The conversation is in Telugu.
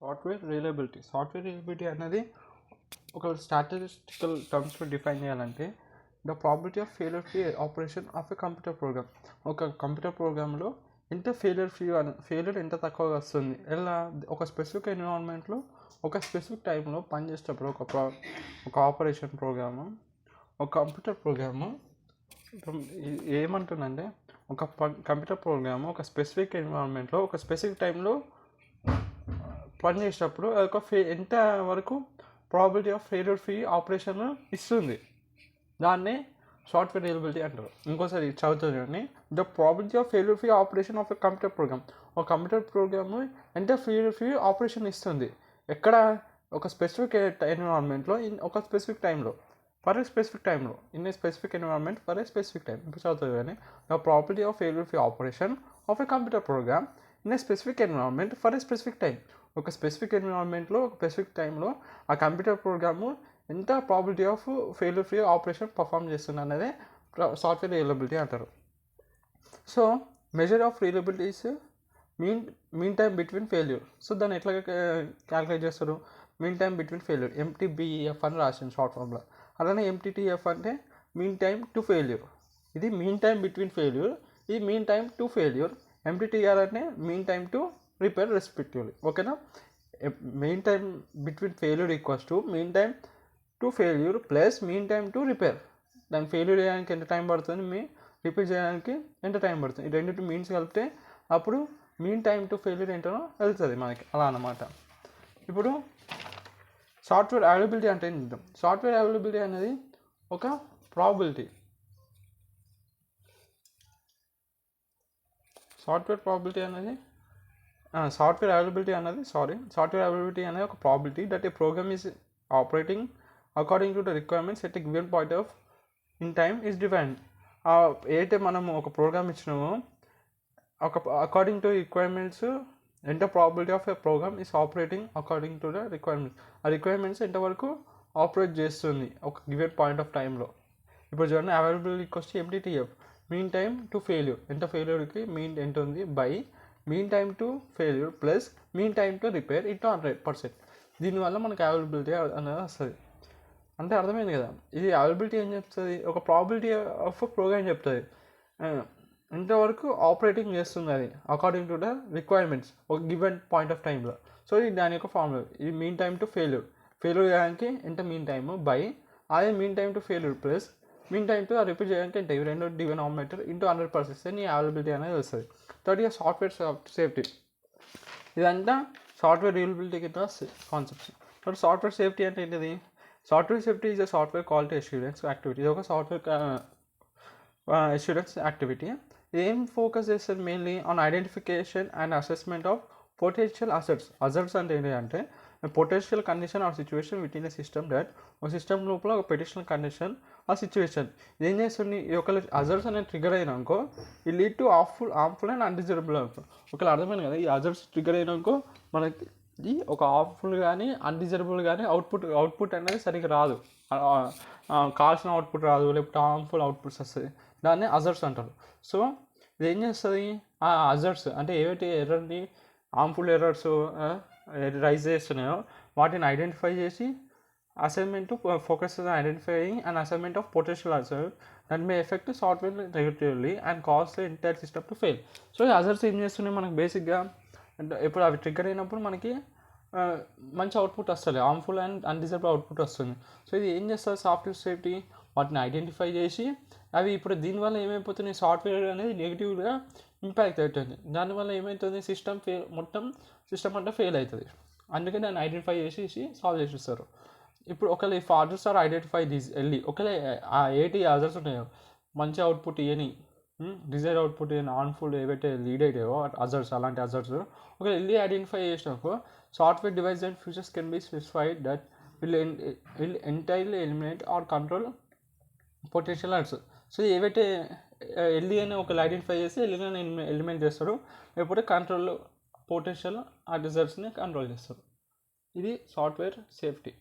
సాఫ్ట్వేర్ రిలయబిలిటీ అనేది ఒక స్టాటిస్టికల్ టర్మ్స్లో డిఫైన్ చేయాలంటే the probability of failure free operation of a computer program. ఒక కంప్యూటర్ ప్రోగ్రాంలో ఎంత ఫెయిల్యూర్ ఎంత తక్కువగా వస్తుంది, ఎలా ఒక స్పెసిఫిక్ ఎన్విరాన్మెంట్లో ఒక స్పెసిఫిక్ టైంలో పనిచేసేటప్పుడు ఒక ఆపరేషన్ ప్రోగ్రాము, ఒక కంప్యూటర్ ప్రోగ్రాము ఏమంటుందంటే ఒక కంప్యూటర్ ప్రోగ్రాము ఒక స్పెసిఫిక్ ఎన్విరాన్మెంట్లో ఒక స్పెసిఫిక్ టైంలో పనిచేసేటప్పుడు ఒక ఎంత వరకు probability of failure free operation ఇస్తుంది, దాన్నే సాఫ్ట్వేర్ రిలయబిలిటీ అంటారు. ఇంకోసారి చదువుతుంది, the probability of failure free operation of a computer program. ఒక కంప్యూటర్ ప్రోగ్రాము ఎంత ఫెయిల్యూర్ ఫ్రీ ఆపరేషన్ ఇస్తుంది, ఎక్కడ ఒక స్పెసిఫిక్ ఎన్విరాన్మెంట్లో ఒక స్పెసిఫిక్ టైంలో ఫర్ ఏ స్పెసిఫిక్ టైంలో in a specific environment for a specific time. ఇప్పుడు చదువుతుంది కానీ the probability of failure free operation of a computer program in a specific environment for a specific time. ఒక స్పెసిఫిక్ ఎన్విరాన్మెంట్లో ఒక స్పెసిఫిక్ టైంలో ఆ కంప్యూటర్ ప్రోగ్రాము ఎంత probability of failure free operation perform చేస్తుంది అనేది సాఫ్ట్వేర్ రిలయబిలిటీ అంటారు. So measure of reliability is mean time between failure. So దాన్ని ఎట్లా క్యాలిక్యులేట్ చేస్తారు, mean time between failure, MTBF అని రాసింది షార్ట్ ఫామ్లో. అలానే MTTF అంటే మీన్ టైం టు ఫెయిల్యూర్. ఇది మీన్ టైం బిట్వీన్ ఫెయిల్యూర్, ఇది mean time to failure. MTTR అంటే mean time to repair respectively. ఓకేనా, mean time between failure equals to mean time to failure plus mean time to repair. దాన్ని ఫెయిల్యూర్ చేయడానికి ఎంత టైం పడుతుంది, రిపేర్ చేయడానికి ఎంత టైం పడుతుంది, ఈ రెండింటి మీన్స్ కలిపితే అప్పుడు మీన్ టైం టు ఫెయిల్యూర్ ఏంటో వెళ్తుంది మనకి, అలా అన్నమాట. ఇప్పుడు సాఫ్ట్వేర్ అవైలబిలిటీ అంటే ఏంటి? సాఫ్ట్వేర్ అవైలబిలిటీ అనేది ఒక ప్రాబిలిటీ. సాఫ్ట్వేర్ అవైలబిలిటీ అనేది ఒక probability that a program is operating according to the requirements at a given point of in time is defined. అయితే మనము ఒక ప్రోగ్రామ్ ఇచ్చినామో అకార్డింగ్ టు రిక్వైర్మెంట్స్ ఎంత probability of a program is operating according to the requirements, ఆ రిక్వైర్మెంట్స్ ఎంతవరకు ఆపరేట్ చేస్తుంది ఒక గివెన్ పాయింట్ ఆఫ్ టైంలో. ఇప్పుడు చూడండి, availability equals to MTTF, mean time to failure, ఎంత ఫెయిల్యూర్కి మీన్ ఎంత ఉంది by mean time to failure plus mean time to repair into 100%. దీనివల్ల మనకు అవైలబిలిటీ అనేది వస్తుంది. అంటే అర్థమైంది కదా. ఇది అవైలబిలిటీ ఏం చెప్తుంది, ఒక ప్రాబిలిటీ ఆఫ్ ప్రోగ్రామ్ చెప్తుంది, ఎంతవరకు ఆపరేటింగ్ చేస్తుంది అది అకార్డింగ్ టు ద రిక్వైర్మెంట్స్ ఒక గివెన్ పాయింట్ ఆఫ్ టైంలో. సో ఇది దాని యొక్క ఫార్ములా. ఇది మీన్ టైం టు ఫెయిల్యూర్ చేయడానికి ఎంత మీన్ టైమ్ బై అదే mean time to failure plus mean time to repeat చేయడానికి ఎంత, ఇవి రెండు డినామినేటర్ ఇంటూ 100% నీ అవైలబిలిటీ అనేది వస్తుంది. Third year software safety. ఇదంతా సాఫ్ట్వేర్ రిలయబిలిటీ కింద కాన్సెప్ట్స్. బట్ సాఫ్ట్వేర్ సేఫ్టీ అంటే ఏంటిది? Software safety is a software quality assurance activity. ఇది ఒక సాఫ్ట్వేర్ అష్యూరెన్స్ యాక్టివిటీ. ఏం ఫోకస్ చేస్తుంది mainly on identification and assessment of potential hazards అంటే ఏంటి అంటే potential condition or situation within a system that ఒక సిస్టమ్ లోపల ఒక పొటెన్షియల్ కండిషన్ ఆ సిచ్యువేషన్ ఏం చేస్తుంది, ఒకవేళ అజర్ట్స్ అనేది ట్రిగర్ అయినాకో ఈ లీడ్ టు హార్మ్ఫుల్ అండ్ అన్డిజరబుల్ అవుతుంది. ఒకవేళ అర్థమైంది కదా, ఈ అజర్ట్స్ ట్రిగర్ అయినాకో మనకి ఒక హార్మ్ఫుల్ కానీ అన్డిజరబుల్ కానీ అవుట్పుట్ అనేది సరిగ్గా రాదు, కావాల్సిన అవుట్పుట్ రాదు, లేకపోతే హార్మ్ఫుల్ అవుట్పుట్స్ వస్తుంది. దాన్ని అజర్ట్స్ అంటారు. సో ఇది ఏం చేస్తుంది, ఆ అజర్ట్స్ అంటే ఏవైతే ఎర్రర్ని హార్మ్ఫుల్ ఎర్రర్స్ రైజ్ చేస్తున్నాయో వాటిని ఐడెంటిఫై చేసి assignment focus identifying and assignment of potential hazard that may affect software negatively and cause the entire system to fail. So ఈ అజర్ట్స్ ఏం చేస్తున్నాయి మనకు బేసిక్గా అంటే ఇప్పుడు అవి ట్రిగ్గర్ అయినప్పుడు మనకి మంచి అవుట్పుట్ వస్తుంది, హార్మ్ఫుల్ అండ్ అన్డిజరబుల్ అవుట్పుట్ వస్తుంది. సో ఇది ఏం చేస్తుంది సాఫ్ట్వేర్ సేఫ్టీ, వాటిని ఐడెంటిఫై చేసి అవి ఇప్పుడు దీనివల్ల ఏమైపోతుంది సాఫ్ట్వేర్ అనేది నెగిటివ్గా ఇంపాక్ట్ అవుతుంది. దానివల్ల ఏమవుతుంది మొత్తం సిస్టమ్ అంటే ఫెయిల్ అవుతుంది. అందుకే దాన్ని ఐడెంటిఫై చేసి సాల్వ్ చేసిస్తారు. ఇప్పుడు ఒకవేళ if hazards are identify these early, ఒకవేళ ఆ 80 అజర్ట్స్ ఉన్నాయో మంచి అవుట్పుట్ ఇవని డిజైర్ అవుట్పుట్ ఇవన్నీ హార్మ్ఫుల్ ఏవైతే లీడ్ అయ్యాయో అజర్ట్స్, అలాంటి అజర్ట్స్ ఒకవేళ ఎర్లీ ఐడెంటిఫై చేసినాకో software device and features can be specified that will entirely eliminate or control potential hazards. So ఏవైతే ఎల్ఈ అని ఒకళ్ళు ఐడెంటిఫై చేసి ఎల్ఈని ఎలిమినేట్ చేస్తారు, లేకపోతే కంట్రోల్ పొటెన్షియల్ అజర్ట్స్ని కంట్రోల్ చేస్తారు. ఇది సాఫ్ట్వేర్ సేఫ్టీ.